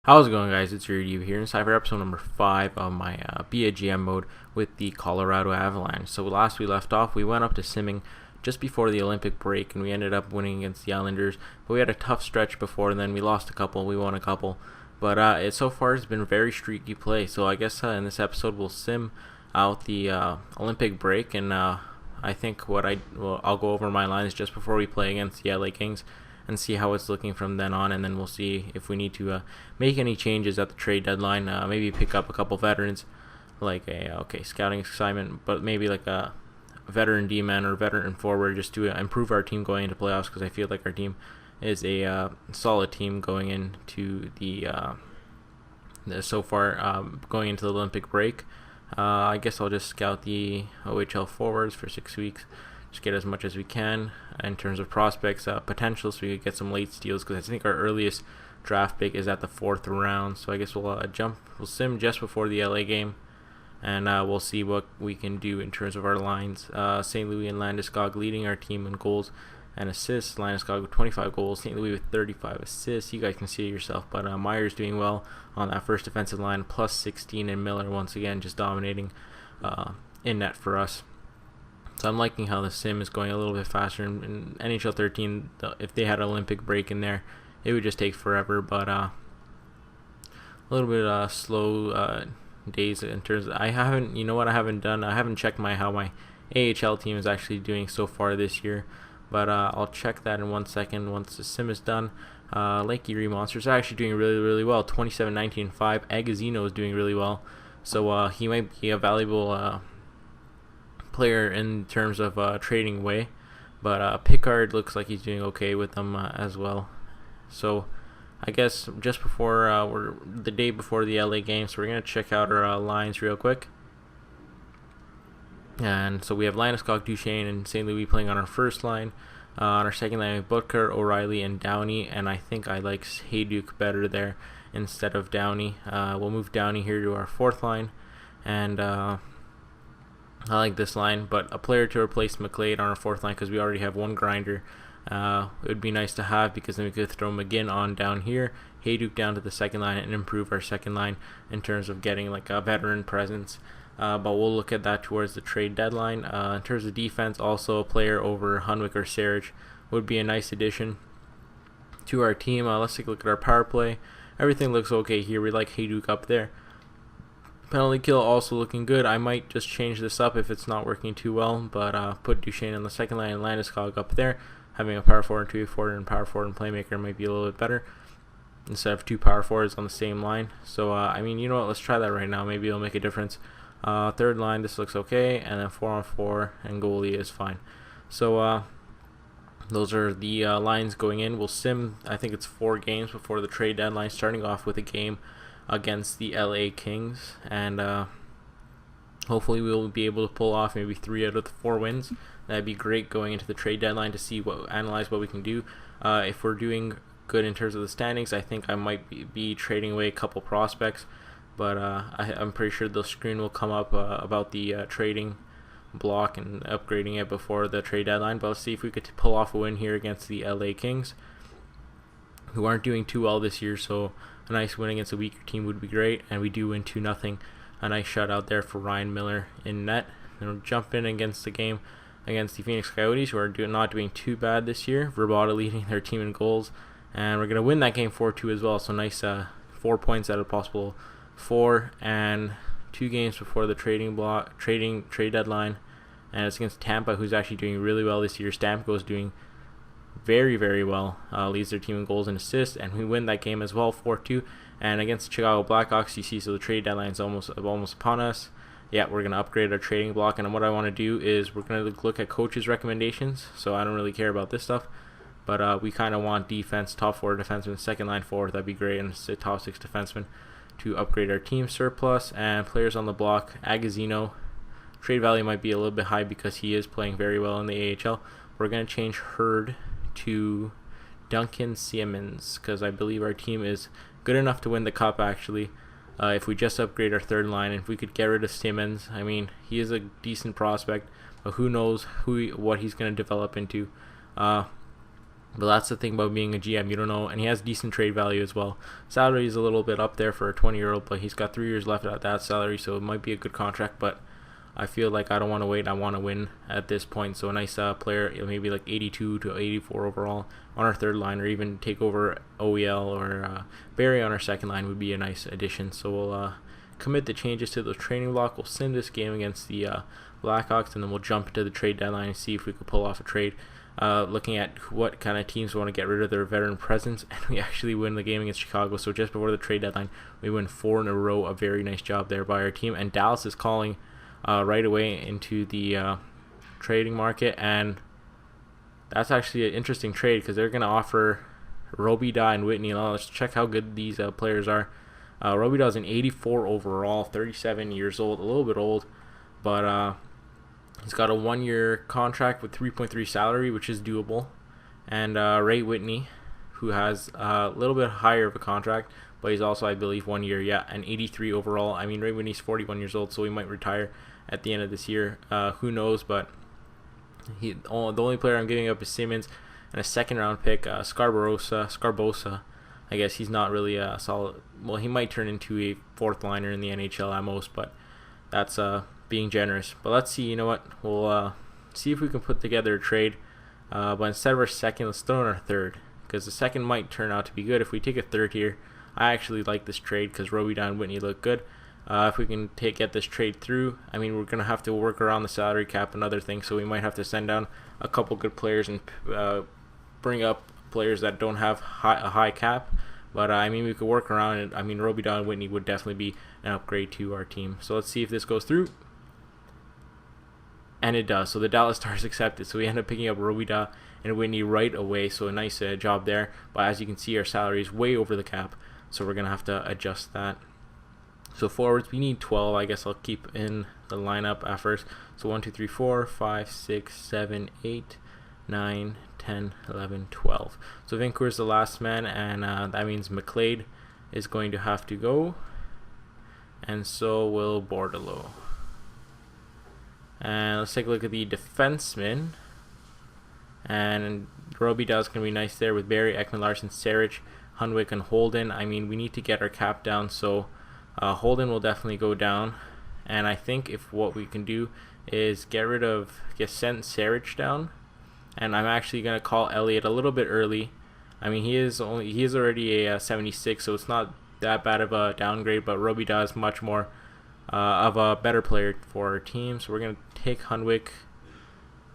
How's it going, guys? It's your Diva here inside for episode number 5 of my BAGM mode with the Colorado Avalanche. So last we left off, we went up to simming just before the Olympic break, and we ended up winning against the Islanders. But we had a tough stretch before, and then we lost a couple, we won a couple. But so far it's been very streaky play. So I guess in this episode we'll sim out the Olympic break, and I think I'll go over my lines just before we play against the LA Kings and see how it's looking from then on, and then we'll see if we need to make any changes at the trade deadline. Maybe pick up a couple veterans, like a scouting assignment, but maybe like a veteran D-man or veteran forward, just to improve our team going into playoffs, because I feel like our team is a solid team going into so far going into the Olympic break. I guess I'll just scout the OHL forwards for 6 weeks. Just get as much as we can in terms of prospects, potential, so we could get some late steals, because I think our earliest draft pick is at the 4th round. So I guess we'll sim just before the LA game, and we'll see what we can do in terms of our lines. St. Louis and Landeskog leading our team in goals and assists. Landeskog with 25 goals, St. Louis with 35 assists. You guys can see it yourself, but Myers doing well on that first defensive line, plus 16, and Miller once again just dominating in net for us. So I'm liking how the sim is going a little bit faster. In NHL 13, if they had an Olympic break in there, it would just take forever. But a little bit slow days in terms of, I haven't checked how my AHL team is actually doing so far this year. But I'll check that in 1 second once the sim is done. Lake Erie Monsters are actually doing really, really well. 27-19-5. Agazino is doing really well. So he might be a valuable player in terms of trading away, but Pickard looks like he's doing okay with them as well. So I guess just before we're the day before the LA game, so we're gonna check out our lines real quick. And so we have Landeskog, Duchesne, and St. Louis playing on our first line. On our second line, we have Butker, O'Reilly, and Downey, and I think I like Hayduk better there instead of Downey. We'll move Downey here to our fourth line, and I like this line, but a player to replace McLeod on our fourth line, because we already have one grinder. It would be nice to have, because then we could throw McGinn on down here, Hayduk down to the second line, and improve our second line in terms of getting like a veteran presence. But we'll look at that towards the trade deadline. In terms of defense, also a player over Hunwick or Sarich would be a nice addition to our team. Let's take a look at our power play. Everything looks okay here. We like Hayduk up there. Penalty kill also looking good. I might just change this up if it's not working too well, but put Duchesne on the second line and Landeskog up there. Having a power forward, 2 forward, and power forward and playmaker might be a little bit better instead of 2 power forwards on the same line. So I mean, you know what? Let's try that right now. Maybe it'll make a difference. Third line, this looks okay, and then 4-on-4 and goalie is fine. So those are the lines going in. We'll sim, I think it's 4 games before the trade deadline, starting off with a game against the LA Kings, and hopefully we'll be able to pull off maybe 3 out of the 4 wins. That'd be great going into the trade deadline to see analyze what we can do. If we're doing good in terms of the standings, I think I might be trading away a couple prospects, but I'm pretty sure the screen will come up about the trading block and upgrading it before the trade deadline. But let's see if we could pull off a win here against the LA Kings, who aren't doing too well this year. So a nice win against a weaker team would be great, and we do win 2-0. A nice shutout there for Ryan Miller in net. And we'll jump in against the game against the Phoenix Coyotes, who are not doing too bad this year. Verbata leading their team in goals, and we're going to win that game 4-2 as well. So nice 4 points out of possible 4, and 2 games before the trade deadline. And it's against Tampa, who's actually doing really well this year. Stamkos doing very, very well, leads their team in goals and assists, and we win that game as well, 4-2. And against the Chicago Blackhawks, you see, so the trade deadline is almost upon us. Yeah, we're going to upgrade our trading block, and what I want to do is we're going to look at coaches' recommendations. So I don't really care about this stuff, but we kind of want defense, top 4 defenseman, second line forward, that'd be great, and a top 6 defenseman to upgrade our team surplus. And players on the block, Agazino, trade value might be a little bit high because he is playing very well in the AHL. We're going to change Hurd to Duncan Siemens, because I believe our team is good enough to win the cup, actually. If we just upgrade our third line, and if we could get rid of Siemens, I mean, he is a decent prospect, but who knows what he's going to develop into. But that's the thing about being a GM. You don't know, and he has decent trade value as well. Salary is a little bit up there for a 20-year-old, but he's got 3 years left at that salary, so it might be a good contract. But I feel like I don't want to wait. I want to win at this point. So a nice player, maybe like 82 to 84 overall on our third line, or even take over OEL or Barry on our second line would be a nice addition. So we'll commit the changes to the training block. We'll sim this game against the Blackhawks, and then we'll jump into the trade deadline and see if we could pull off a trade. Looking at what kind of teams want to get rid of their veteran presence, and we actually win the game against Chicago. So just before the trade deadline, we win 4 in a row. A very nice job there by our team. And Dallas is calling right away into the trading market, and that's actually an interesting trade because they're going to offer Robida and Whitney. Let's check how good these players are. Robida is an 84 overall, 37 years old, a little bit old, but he's got a 1-year contract with 3.3 salary, which is doable. And Ray Whitney, who has a little bit higher of a contract, but he's also, I believe, 1 year, an 83 overall. I mean, Ray Whitney's 41 years old, so he might retire at the end of this year. Who knows? But the only player I'm giving up is Simmons, and a second-round pick, Scarbosa. I guess he's not really a solid. Well, he might turn into a fourth liner in the NHL at most, but that's being generous. But let's see. You know what? We'll see if we can put together a trade. But instead of our second, let's throw in our third, because the second might turn out to be good. If we take a third here, I actually like this trade because Robida and Whitney look good. If we can get this trade through, I mean, we're going to have to work around the salary cap and other things, so we might have to send down a couple good players and bring up players that don't have a high cap. But I mean, we could work around it. I mean, Robida and Whitney would definitely be an upgrade to our team. So let's see if this goes through. And it does. So the Dallas Stars accepted. So we end up picking up Robida and Whitney right away. So a nice job there. But as you can see, our salary is way over the cap, so we're going to have to adjust that. So forwards, we need 12. I guess I'll keep in the lineup at first. So 1, 2, 3, 4, 5, 6, 7, 8, 9, 10, 11, 12. So Vancouver's the last man, and that means McLeod is going to have to go, and so will Bordeleau. And let's take a look at the defensemen. And Robida is going to be nice there with Barry, Ekman Larson, Sarich, Hunwick, and Holden. I mean, we need to get our cap down, so Holden will definitely go down. And I think if what we can do is send Sarich down. And I'm actually going to call Elliott a little bit early. I mean, he is already a 76, so it's not that bad of a downgrade, but Robida is much more of a better player for our team. So we're going to take Hunwick.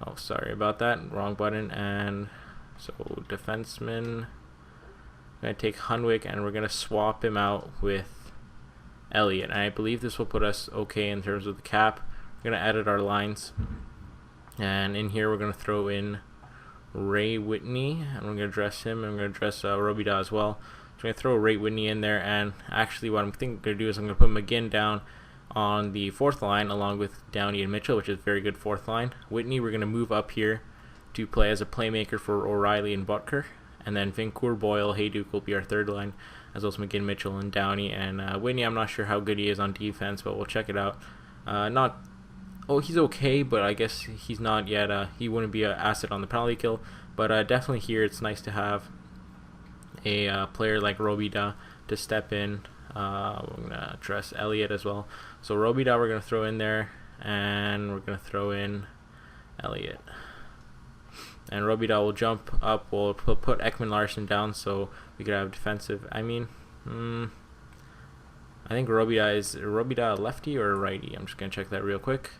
Oh, sorry about that. Wrong button. And so defenseman. I'm going to take Hunwick, and we're going to swap him out with Elliott. And I believe this will put us okay in terms of the cap. We're going to edit our lines. And in here, we're going to throw in Ray Whitney, and we're going to dress him, and we're going to dress Robida as well. So I'm going to throw Ray Whitney in there, and actually what I'm going to do is I'm going to put McGinn down on the fourth line along with Downey and Mitchell, which is a very good fourth line. Whitney, we're going to move up here to play as a playmaker for O'Reilly and Butker, and then Vancouver, Boyle, Hayduke will be our third line, as well as McGinn, Mitchell, and Downey. And Whitney, I'm not sure how good he is on defense, but we'll check it out. He's okay, but I guess he's not yet. He wouldn't be an asset on the penalty kill, but definitely here it's nice to have a player like Robida to step in. We're going to dress Elliott as well. So Robida we're going to throw in there, and we're going to throw in Elliott. And Robida will jump up. We'll put Ekman Larson down so we could have defensive. I mean, I think Robida a lefty or a righty? I'm just going to check that real quick.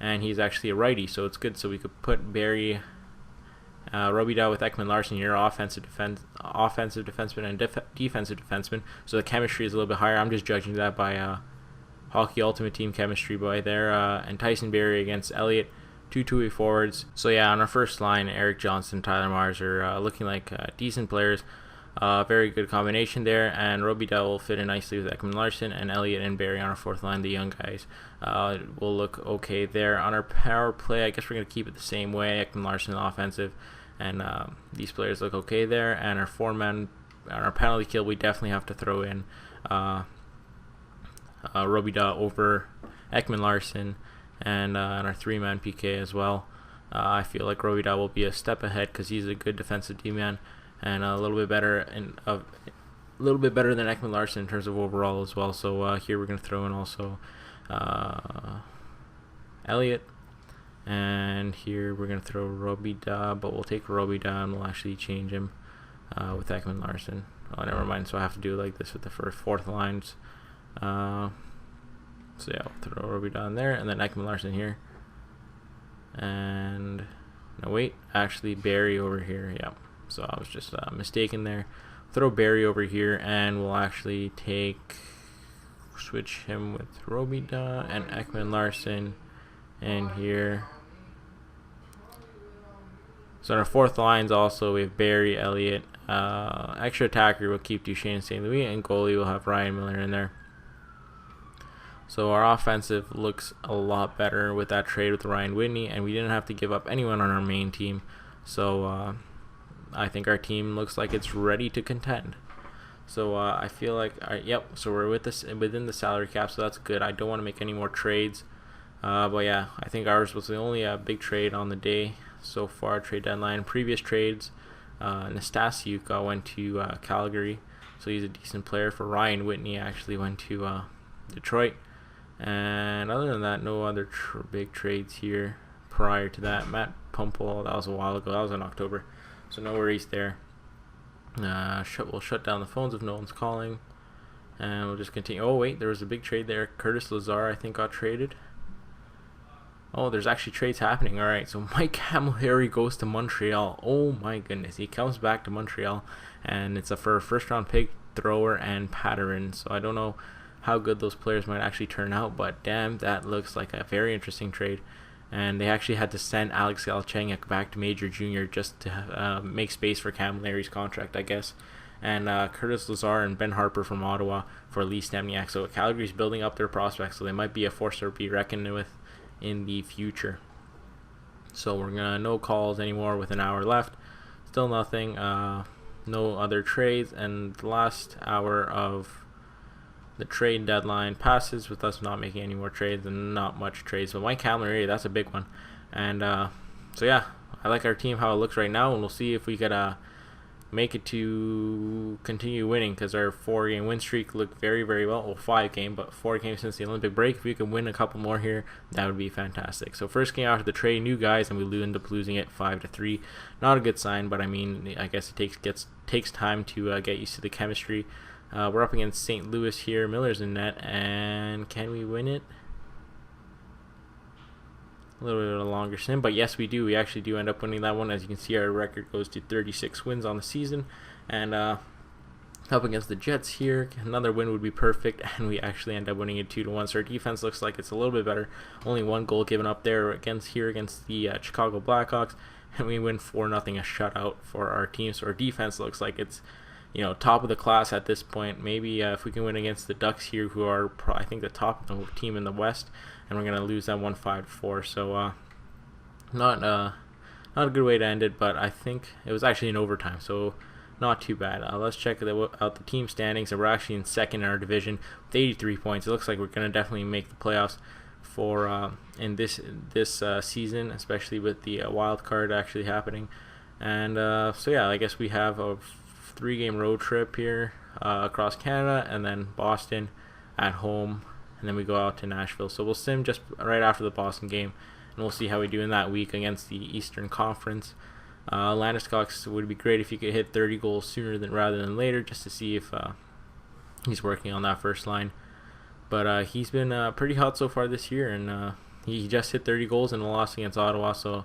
And he's actually a righty, so it's good. So we could put Barry, Robida with Ekman Larson, your offensive defenseman and defensive defenseman. So the chemistry is a little bit higher. I'm just judging that by Hockey Ultimate Team chemistry by there. And Tyson Barrie against Elliott, two-way forwards. So yeah, on our first line, Eric Johnson, Tyler Mars are looking like decent players. Very good combination there, and Robida will fit in nicely with Ekman Larson, and Elliott and Barry on our fourth line, the young guys, will look okay there. On our power play, I guess we're going to keep it the same way. Ekman Larson offensive, and these players look okay there. And our four-man, on our penalty kill, we definitely have to throw in Robida over Ekman Larson, and on our three-man PK as well. I feel like Robida will be a step ahead because he's a good defensive D-man and a little bit better than Ekman Larson in terms of overall as well. So here we're going to throw in also Elliott, and here we're going to throw Robida, but we'll take Robida and we'll actually change him with Ekman Larson. Oh, never mind. So I have to do it like this with the fourth lines. So yeah, we'll throw Robida in there, and then Ekman Larson here. And no, wait, actually Barry over here. Yeah, so I was just mistaken there. Throw Barry over here, and we'll actually switch him with Robida and Ekman Larson in here. So in our fourth lines also we have Barry, Elliott, extra attacker will keep Duchesne and St. Louis, and goalie will have Ryan Miller in there. So our offensive looks a lot better with that trade with Ryan Whitney, and we didn't have to give up anyone on our main team. So I think our team looks like it's ready to contend. So I feel like, yep, so we're within the salary cap, so that's good. I don't want to make any more trades. But yeah, I think ours was the only big trade on the day so far, trade deadline. Previous trades, Nastasiuk went to Calgary, so he's a decent player. For Ryan Whitney actually went to Detroit. And other than that, no other big trades here prior to that. Matt Pumple, that was a while ago. That was in October. So no worries there. We'll shut down the phones if no one's calling. And we'll just continue. Oh, wait, there was a big trade there. Curtis Lazar, I think, got traded. Oh, there's actually trades happening. All right, so Mike Camilleri goes to Montreal. Oh, my goodness. He comes back to Montreal, and it's for a first-round pick, Thrower, and Patterson. So I don't know how good those players might actually turn out, but damn, that looks like a very interesting trade. And they actually had to send Alex Galchenyuk back to Major Junior just to make space for Camilleri's contract, I guess. And Curtis Lazar and Ben Harper from Ottawa for Lee Stempniak. So Calgary's building up their prospects, so they might be a force to be reckoned with in the future. So we're gonna no calls anymore with an hour left. Still nothing. No other trades, and the last hour of the trade deadline passes with us not making any more trades and not much trades. But Mike Camilleri, that's a big one. And so yeah, I like our team how it looks right now, and we'll see if we could make it to continue winning, because our 4-game win streak looked very, very well. Well, 5-game, but 4 games since the Olympic break. If we could win a couple more here, that would be fantastic. So first game after the trade, new guys, and we end up losing it 5-3. Not a good sign, but I mean, I guess it takes time to get used to the chemistry. We're up against St. Louis here. Miller's in net, and can we win it? A little bit of a longer sim, but yes, we do. We actually do end up winning that one. As you can see, our record goes to 36 wins on the season, and up against the Jets here, another win would be perfect, and we actually end up winning it 2-1. So our defense looks like it's a little bit better. Only 1 goal given up there against the Chicago Blackhawks, and we win 4-0, a shutout for our team. So our defense looks like it's, you know, top of the class at this point. Maybe if we can win against the Ducks here, who are I think the top of the team in the West, and we're gonna lose that 1-5-4. So not a good way to end it, but I think it was actually in overtime, so not too bad. Let's check out the team standings, and we're actually in second in our division with 83 points. It looks like we're gonna definitely make the playoffs for in this season, especially with the wild card actually happening. And so yeah, I guess we have a 3-game road trip here across Canada, and then Boston at home, and then we go out to Nashville. So we'll sim just right after the Boston game, and we'll see how we do in that week against the Eastern Conference. Landeskog would be great if he could hit 30 goals rather than later, just to see if he's working on that first line. But he's been pretty hot so far this year, and he just hit 30 goals in a loss against Ottawa, so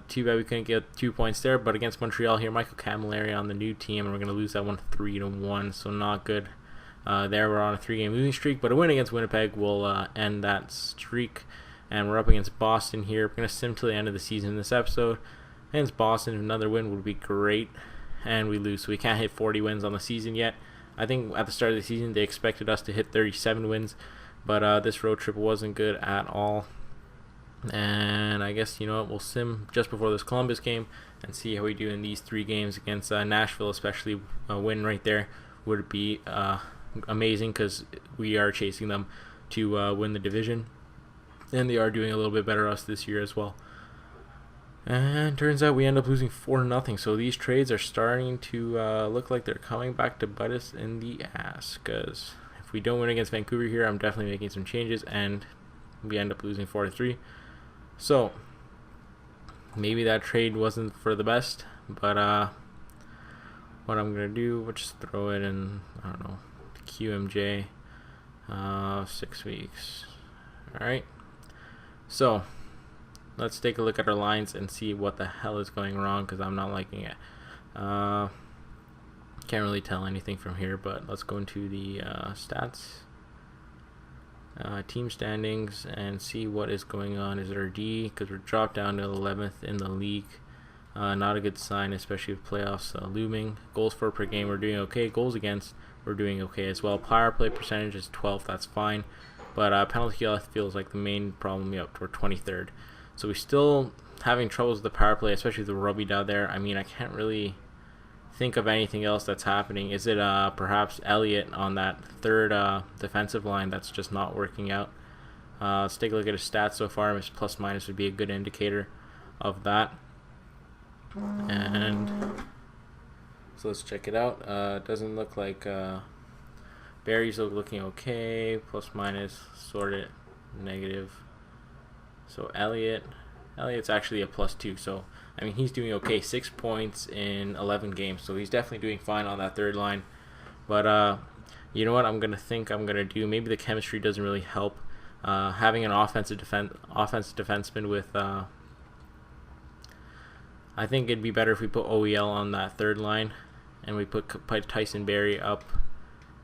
too bad we couldn't get 2 points there. But against Montreal here, Michael Camilleri on the new team, and we're going to lose that one 3-1, so not good. There we're on a 3-game losing streak, but a win against Winnipeg will end that streak. And we're up against Boston here. We're going to sim till the end of the season in this episode. Against Boston, another win would be great, and we lose, so we can't hit 40 wins on the season yet. I think at the start of the season they expected us to hit 37 wins, but this road trip wasn't good at all. And I guess, you know what, we'll sim just before this Columbus game and see how we do in these 3 games against Nashville. Especially a win right there would be amazing, because we are chasing them to win the division, and they are doing a little bit better us this year as well. And turns out we end up losing 4-0. So these trades are starting to look like they're coming back to bite us in the ass. Because if we don't win against Vancouver here, I'm definitely making some changes. And we end up losing 4-3. So maybe that trade wasn't for the best. But what I'm going to do, we'll just throw it in, I don't know, QMJ. 6 weeks. Alright. So let's take a look at our lines and see what the hell is going wrong, because I'm not liking it. Can't really tell anything from here, but let's go into the stats, team standings, and see what is going on. Is there a D? Because we're dropped down to 11th in the league. Not a good sign, especially with playoffs looming. Goals for per game, we're doing okay. Goals against, we're doing okay as well. Power play percentage is 12th, that's fine. But penalty kill feels like the main problem. Yep, we're 23rd. So we're still having troubles with the power play, especially with the Robbie down there. I mean, I can't really think of anything else that's happening. Is it perhaps Elliott on that third defensive line that's just not working out? Let's take a look at his stats so far. His plus minus would be a good indicator of that. And so let's check it out. It doesn't look like Barry's looking okay. Plus minus sorted negative. So Elliott's actually a +2. So I mean, he's doing okay. 6 points in 11 games. So he's definitely doing fine on that third line. But you know what I'm gonna do? Maybe the chemistry doesn't really help. Having an offensive defenseman with I think it'd be better if we put OEL on that third line, and we put Tyson Barrie up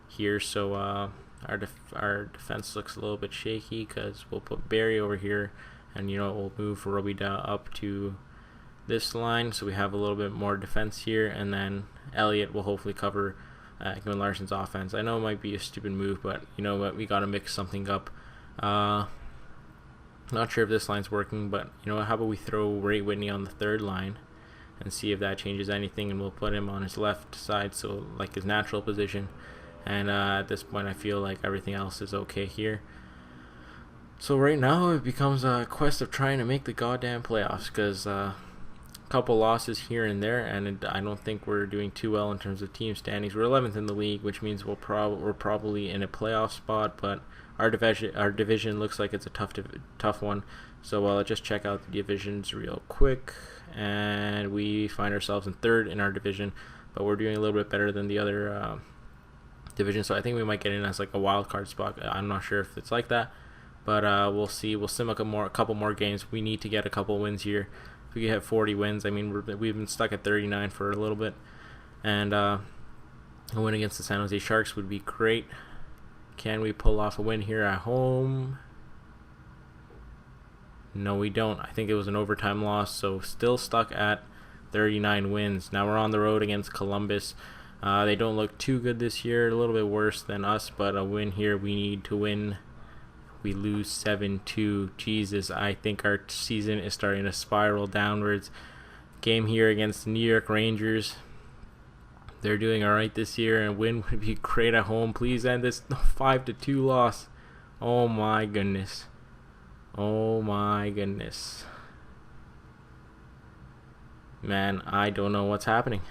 here. So our defense looks a little bit shaky, because we'll put Barrie over here, and you know, we'll move Robida up to this line, so we have a little bit more defense here, and then Elliott will hopefully cover Ekman Larsson's offense. I know it might be a stupid move, but you know what, we gotta mix something up. Not sure if this line's working, but you know what, how about we throw Ray Whitney on the third line and see if that changes anything, and we'll put him on his left side, so like his natural position. And at this point I feel like everything else is okay here. So right now it becomes a quest of trying to make the goddamn playoffs, because a couple losses here and there, and I don't think we're doing too well in terms of team standings. We're 11th in the league, which means we're probably in a playoff spot, but our division looks like it's a tough one. So let's just check out the divisions real quick, and we find ourselves in 3rd in our division, but we're doing a little bit better than the other division. So I think we might get in as like a wild card spot. I'm not sure if it's like that, but we'll see. We'll sim a couple more games. We need to get a couple wins here. If we have 40 wins, I mean, we've been stuck at 39 for a little bit, and a win against the San Jose Sharks would be great. Can we pull off a win here at home? No, we don't. I think it was an overtime loss, so still stuck at 39 wins. Now we're on the road against Columbus. They don't look too good this year, a little bit worse than us, but a win here, we need to win. We lose 7-2. Jesus, I think our season is starting to spiral downwards. Game here against the New York Rangers. They're doing alright this year, and win would be great at home. Please end this 5-2 loss. Oh my goodness. Oh my goodness. Man, I don't know what's happening.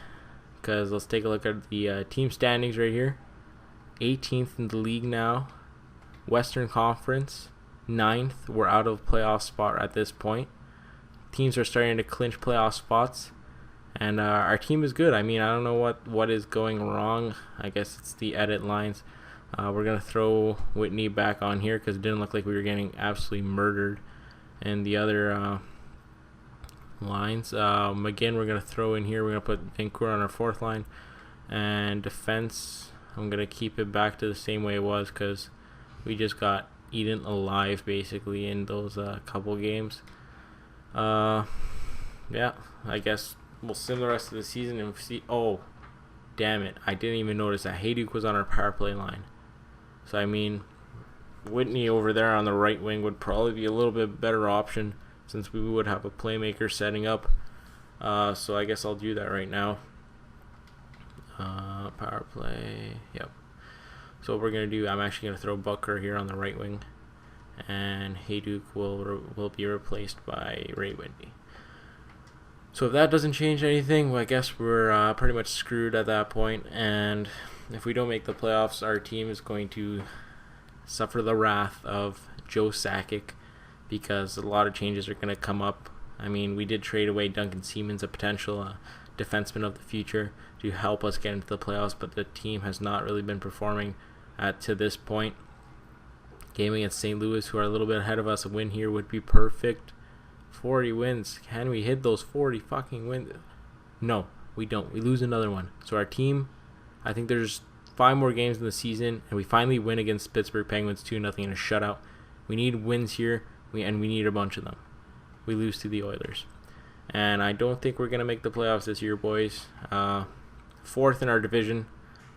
Because let's take a look at the team standings right here. 18th in the league now. Western Conference, 9th. We're out of playoff spot at this point. Teams are starting to clinch playoff spots. And our team is good. I mean, I don't know what is going wrong. I guess it's the edit lines. We're going to throw Whitney back on here, because it didn't look like we were getting absolutely murdered in the other lines. Again, we're going to throw in here. We're going to put Vancouver on our 4th line. And defense, I'm going to keep it back to the same way it was, because we just got eaten alive basically in those couple games. Yeah, I guess we'll sim the rest of the season and see. Oh, damn it, I didn't even notice that Hayduk was on our power play line. So I mean, Whitney over there on the right wing would probably be a little bit better option, since we would have a playmaker setting up. So I guess I'll do that right now. Power play, yep. So what we're going to do, I'm actually going to throw Bucker here on the right wing, and Hayduk will be replaced by Ray Whitney. So if that doesn't change anything, well, I guess we're pretty much screwed at that point. And if we don't make the playoffs, our team is going to suffer the wrath of Joe Sakic, because a lot of changes are going to come up. I mean, we did trade away Duncan Siemens, a potential defenseman of the future, to help us get into the playoffs, but the team has not really been performing to this point. Game against St. Louis, who are a little bit ahead of us, a win here would be perfect. 40 wins. Can we hit those 40 fucking wins? No, we don't. We lose another one. So our team, I think there's 5 more games in the season, and we finally win against Pittsburgh Penguins 2-0 in a shutout. We need wins here, and we need a bunch of them. We lose to the Oilers. And I don't think we're going to make the playoffs this year, boys. 4th in our division.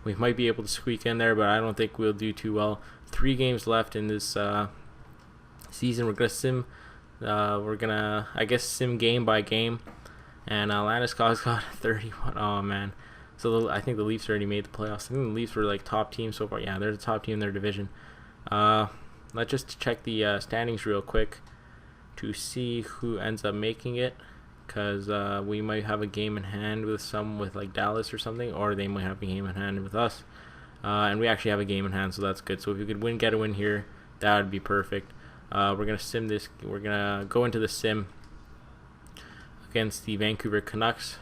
We might be able to squeak in there, but I don't think we'll do too well. 3 games left in this season. We're going to sim. We're going to, I guess, sim game by game. And Landeskog's got 31. Oh, man. So I think the Leafs already made the playoffs. I think the Leafs were like top team so far. Yeah, they're the top team in their division. Let's just check the standings real quick to see who ends up making it, because we might have a game in hand with like Dallas or something, or they might have a game in hand with us. And we actually have a game in hand, so that's good. So if we could get a win here, that would be perfect. We're gonna sim this. We're gonna go into the sim against the Vancouver Canucks.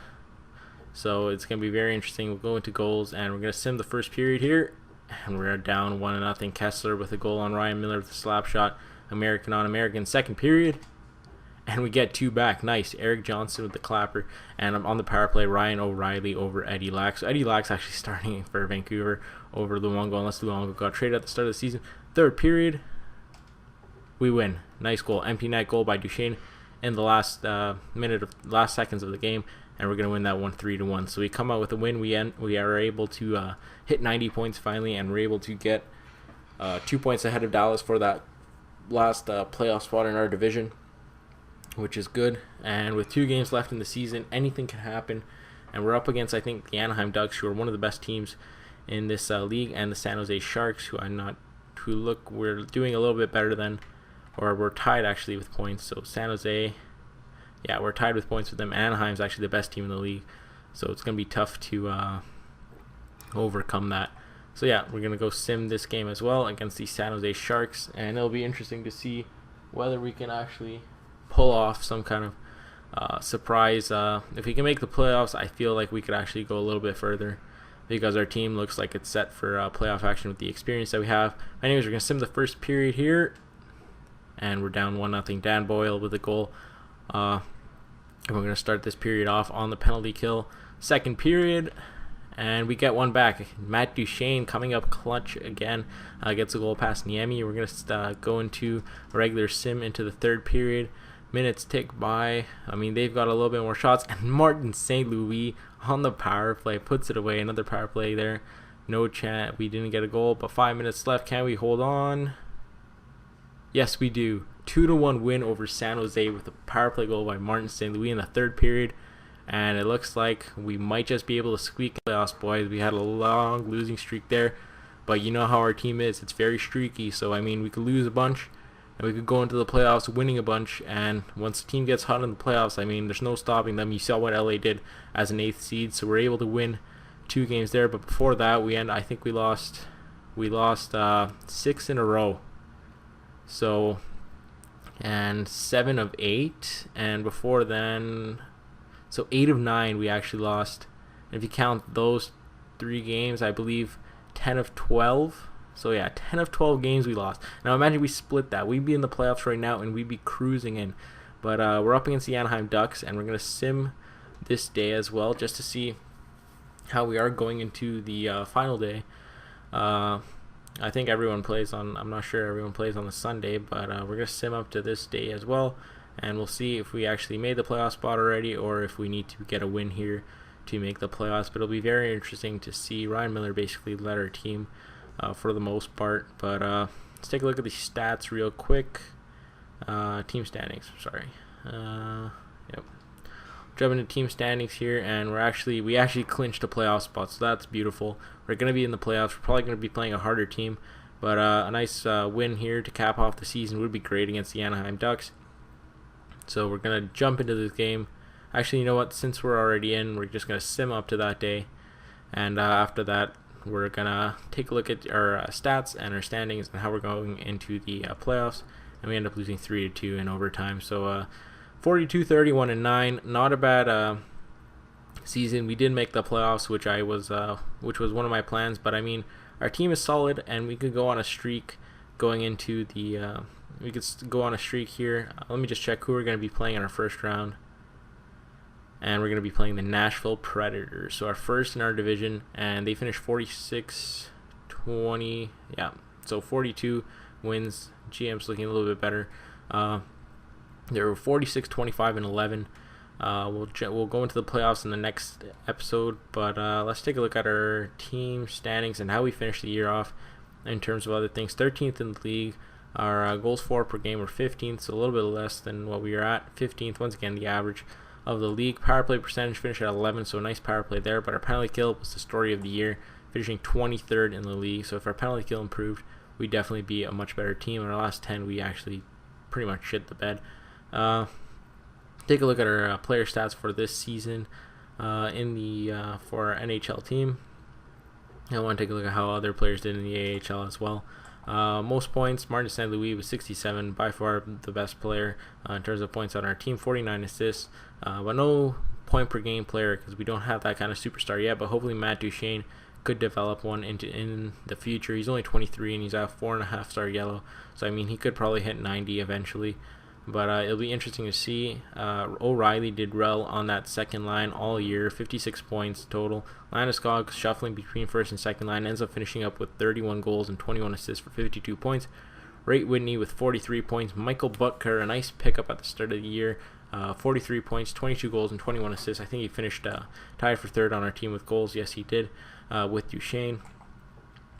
So it's going to be very interesting. We'll go into goals, and we're going to sim the first period here. And we're down 1-0. Kessler with a goal on Ryan Miller with a slap shot. American on American. Second period. And we get 2 back. Nice. Eric Johnson with the clapper. And on the power play, Ryan O'Reilly over Eddie Lack. So Eddie Lack's actually starting for Vancouver over Luongo, unless Luongo got traded at the start of the season. Third period. We win. Nice goal. Empty net goal by Duchesne in the last last seconds of the game. And we're going to win that one 3-1. So we come out with a win. We are able to hit 90 points finally, and we're able to get 2 points ahead of Dallas for that last playoff spot in our division, which is good. And with 2 games left in the season, anything can happen. And we're up against, I think, the Anaheim Ducks, who are one of the best teams in this league, and the San Jose Sharks, we're doing a little bit better than, or we're tied actually with points. So San Jose, yeah, we're tied with points with them. Anaheim's actually the best team in the league, so it's going to be tough to overcome that. So yeah, we're going to go sim this game as well against the San Jose Sharks, and it'll be interesting to see whether we can actually pull off some kind of surprise. If we can make the playoffs, I feel like we could actually go a little bit further, because our team looks like it's set for playoff action with the experience that we have. Anyways, we're going to sim the first period here, and we're down 1-0. Dan Boyle with a goal. And we're going to start this period off on the penalty kill. Second period, and we get one back. Matt Duchesne coming up clutch again, gets a goal past Niemi. We're going to go into a regular sim into the third period. Minutes tick by. I mean, they've got a little bit more shots. And Martin St. Louis on the power play puts it away. Another power play there. No chance. We didn't get a goal, but 5 minutes left. Can we hold on? Yes, we do. 2-1 win over San Jose with a power play goal by Martin St. Louis in the third period. And it looks like we might just be able to squeak playoffs, boys. We had a long losing streak there, but you know how our team is. It's very streaky. So, I mean, we could lose a bunch, and we could go into the playoffs winning a bunch. And once the team gets hot in the playoffs, I mean, there's no stopping them. You saw what LA did as an 8th seed. So we're able to win 2 games there. But before that, I think we lost 6 in a row. So, and 7 of 8, and before then, so 8 of 9 we actually lost. And if you count those 3 games, I believe 10 of 12. So yeah, 10 of 12 games we lost. Now imagine we split that. We'd be in the playoffs right now, and we'd be cruising in. But we're up against the Anaheim Ducks, and we're going to sim this day as well, just to see how we are going into the final day. I think everyone plays on, I'm not sure everyone plays on the Sunday, but we're going to sim up to this day as well, and we'll see if we actually made the playoff spot already, or if we need to get a win here to make the playoffs. But it'll be very interesting to see. Ryan Miller basically led our team for the most part, but let's take a look at the stats real quick. Team standings, sorry. Yep. Jumping into team standings here, and we actually clinched a playoff spot, so that's beautiful. We're going to be in the playoffs. We're probably going to be playing a harder team, but a nice win here to cap off the season would be great against the Anaheim Ducks. So we're going to jump into this game. Actually, you know what? Since we're already in, we're just going to sim up to that day. And after that, we're going to take a look at our stats and our standings and how we're going into the playoffs. And we end up losing 3-2 in overtime. So 42-31-9, not a bad season. We did make the playoffs, which was one of my plans. But I mean, our team is solid, and we could go on a streak going into the. We could go on a streak here. Let me just check who we're going to be playing in our first round. And we're going to be playing the Nashville Predators. So our first in our division, and they finished 46-20. Yeah, so 42 wins. GM's looking a little bit better. They were 46-25-11. We'll go into the playoffs in the next episode, but let's take a look at our team standings and how we finished the year off in terms of other things. 13th in the league. Our goals for per game were 15th, so a little bit less than what we were at. 15th, once again, the average of the league. Power play percentage finished at 11, so a nice power play there, but our penalty kill was the story of the year, finishing 23rd in the league. So if our penalty kill improved, we'd definitely be a much better team. In our last 10, we actually pretty much shit the bed. Take a look at our player stats for this season for our NHL team. I want to take a look at how other players did in the AHL as well. Most points, Martin St. Louis was 67, by far the best player in terms of points on our team, 49 assists, but no point per game player because we don't have that kind of superstar yet, but hopefully Matt Duchene could develop one in the future. He's only 23 and he's at 4.5 star yellow, so I mean he could probably hit 90 eventually. But it'll be interesting to see. O'Reilly did well on that second line all year, 56 points total. Landeskog shuffling between first and second line, ends up finishing up with 31 goals and 21 assists for 52 points. Ray Whitney with 43 points. Michael Butker, a nice pickup at the start of the year, 43 points, 22 goals and 21 assists. I think he finished tied for third on our team with goals. Yes, he did, with Duchene.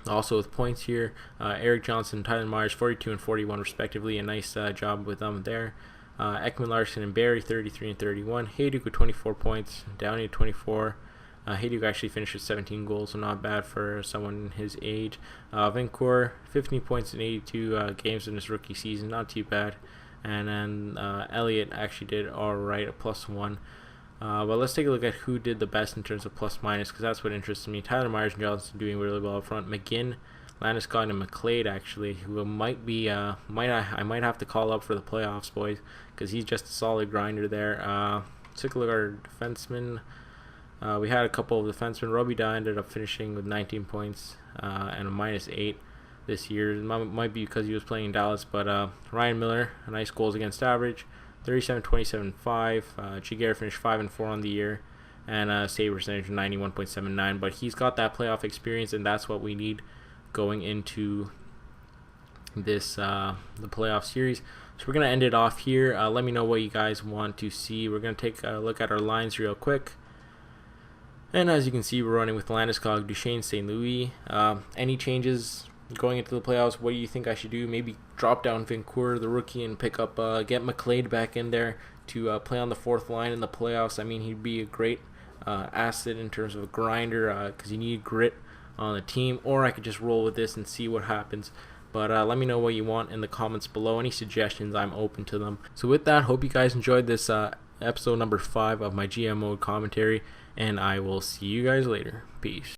Also with points here, Eric Johnson, Tyler Myers, 42 and 41 respectively. A nice job with them there. Ekman Larson and Barry, 33 and 31. Hayduk with 24 points. Downey at 24. Hayduk actually finished with 17 goals, so not bad for someone his age. Vancouver, 15 points in 82 games in his rookie season, not too bad. And then Elliott actually did alright, a +1. But let's take a look at who did the best in terms of plus minus, because that's what interests me. Tyler Myers and Johnson doing really well up front. McGinn, Landeskog, and McLeod actually, who might be I might have to call up for the playoffs, boys, because he's just a solid grinder there. Take a look at our defensemen. We had a couple of defensemen. Robida ended up finishing with 19 points and a -8 this year. It might be because he was playing in Dallas, but Ryan Miller, a nice goals against average. 37-27-5. Chiguera finished 5-4 on the year, and save percentage of 91.79. But he's got that playoff experience, and that's what we need going into this the playoff series. So we're gonna end it off here. Let me know what you guys want to see. We're gonna take a look at our lines real quick. And as you can see, we're running with Landeskog, Duchene, St. Louis. Any changes going into the playoffs? What do you think I should do? Maybe drop down Vancouver, the rookie, and pick up get McLeod back in there to play on the fourth line in the playoffs. I mean, he'd be a great asset in terms of a grinder because you need grit on the team. Or I could just roll with this and see what happens. But let me know what you want in the comments below. Any suggestions, I'm open to them. So with that, hope you guys enjoyed this episode number 5 of my GM Mode Commentary, and I will see you guys later. Peace.